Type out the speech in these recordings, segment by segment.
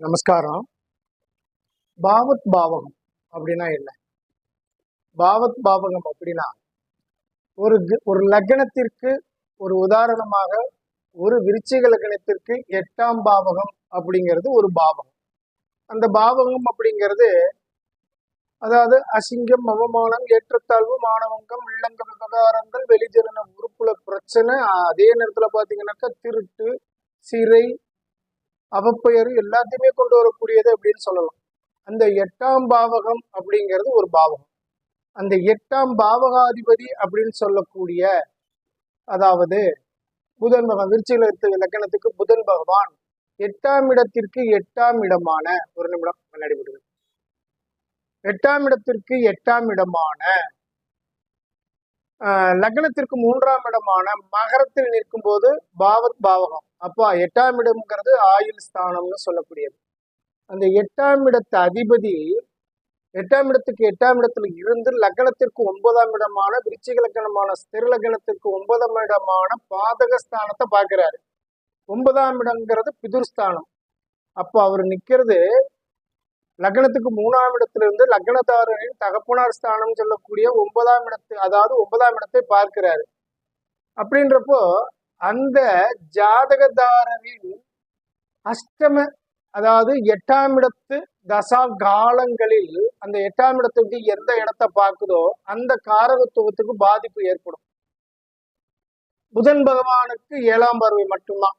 நமஸ்காரம். பாவத் பாவகம் அப்படின்னா என்ன? பாவத் பாவகம் அப்படின்னா ஒரு லக்னத்திற்கு ஒரு உதாரணமாக ஒரு விருச்சிக லக்னத்திற்கு 8ஆம் பாவகம் அப்படிங்கிறது ஒரு பாவகம். அந்த பாவகம் அப்படிங்கிறது அதாவது அசிங்கம், அவமானம், ஏற்றத்தாழ்வு, மானவங்கம், உள்ளங்க விவகாரங்கள், வெளிஜனன உறுப்புல பிரச்சனை, அதே நேரத்துல பாத்தீங்கன்னாக்கா திருட்டு, சிறை, அவப்பெயர் எல்லாத்தையுமே கொண்டு வரக்கூடியது அப்படின்னு சொல்லலாம். அந்த 8ஆம் பாவகம் அப்படிங்கிறது ஒரு பாவகம். அந்த 8ஆம் பாவகாதிபதி அப்படின்னு சொல்லக்கூடிய அதாவது புதன் பகவான், விருச்சிக லக்னத்துக்கு புதன் பகவான் 8ஆம் இடத்திற்கு 8ஆம் இடமான ஒரு நிமிடம் முன்னாடி விடுது 8ஆம் இடத்திற்கு 8ஆம் இடமான லக்னத்திற்கு 3ஆம் இடமான மகரத்தில் நிற்கும் போது பாவத் பாவகம். அப்பா 8ஆம் இடம்ங்கிறது ஆயுள் ஸ்தானம்னு சொல்லக்கூடியது. அந்த 8ஆம் இடத்து அதிபதி 8ஆம் இடத்துக்கு 8ஆம் இடத்துல இருந்து லக்னத்திற்கு 9ஆம் இடமான விருச்சிக லக்னமான ஸ்திர லக்னத்திற்கு 9ஆம் இடமான பாதகஸ்தானத்தை பார்க்கிறாரு. 9ஆம் இடம்ங்கிறது பிதுர்ஸ்தானம். அப்போ அவர் நிக்கிறது லக்னத்துக்கு 3ஆம் இடத்துல இருந்து லக்னதாரரின் தகப்பனார் ஸ்தானம் சொல்லக்கூடிய 9ஆம் இடத்து அதாவது 9ஆம் இடத்தை பார்க்கிறாரு. அப்படின்றப்போ அந்த ஜாதகதாரரின் அஷ்டம அதாவது 8ஆம் இடத்து தசா காலங்களில் அந்த 8ஆம் இடத்துக்கு எந்த இடத்தை பார்க்குதோ அந்த காரகத்துவத்துக்கு பாதிப்பு ஏற்படும். புதன் பகவானுக்கு 7ஆம் பார்வை மட்டும்தான்.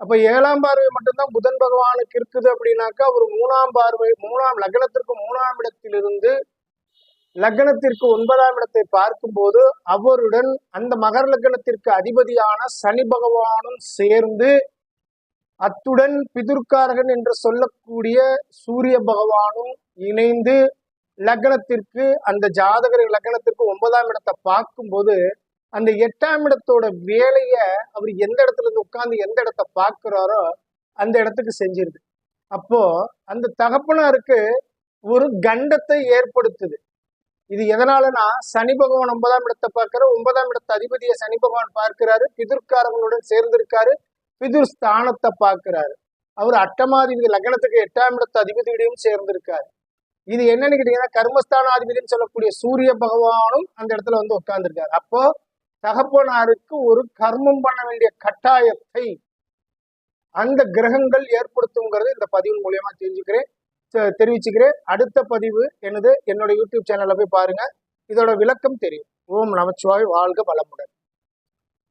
அப்ப 7ஆம் பார்வை மட்டும்தான் புதன் பகவானுக்கு இருக்குது அப்படின்னாக்கா அவர் 3ஆம் பார்வை 3ஆம் லக்னத்திற்கு 3ஆம் இடத்திலிருந்து லக்னத்திற்கு 9ஆம் இடத்தை பார்க்கும்போது அவருடன் அந்த மகர லக்னத்திற்கு அதிபதியான சனி பகவானும் சேர்ந்து அத்துடன் பிதுர்காரகன் என்று சொல்லக்கூடிய சூரிய பகவானும் இணைந்து லக்னத்திற்கு அந்த ஜாதகர் லக்னத்திற்கு 9ஆம் இடத்தை பார்க்கும்போது அந்த 8ஆம் இடத்தோட வேலைய அவர் எந்த இடத்துல இருந்து உட்கார்ந்து எந்த இடத்த பார்க்கிறாரோ அந்த இடத்துக்கு செஞ்சிருது. அப்போ அந்த தகப்பனாருக்கு ஒரு கண்டத்தை ஏற்படுத்துது. இது எதனாலனா சனி பகவான் 9ஆம் இடத்தை பார்க்கிற 9ஆம் இடத்து அதிபதியை சனி பகவான் பார்க்கிறாரு, பிதுர்காரங்களுடன் சேர்ந்திருக்காரு, பிதுர் ஸ்தானத்தை பார்க்கிறாரு. அவர் அட்டமாதிபதி லக்னத்துக்கு 8ஆம் இடத்து அதிபதியுடையும் சேர்ந்திருக்காரு. இது என்னன்னு கேட்டீங்கன்னா கர்மஸ்தானாதிபதினு சொல்லக்கூடிய சூரிய பகவானும் அந்த இடத்துல வந்து உட்கார்ந்துருக்காரு. அப்போ தகப்பனாருக்கு ஒரு கர்மம் பண்ண வேண்டிய கட்டாயத்தை அந்த கிரகங்கள் ஏற்படுத்துங்கிறது இந்த பதிவின் மூலியமா தெரிவிச்சுக்கிறேன். அடுத்த பதிவு என்னோட யூடியூப் சேனல்ல போய் பாருங்க, இதோட விளக்கம் தெரியும். ஓம் நமச்சிவாய், வாழ்க வளமுடன்.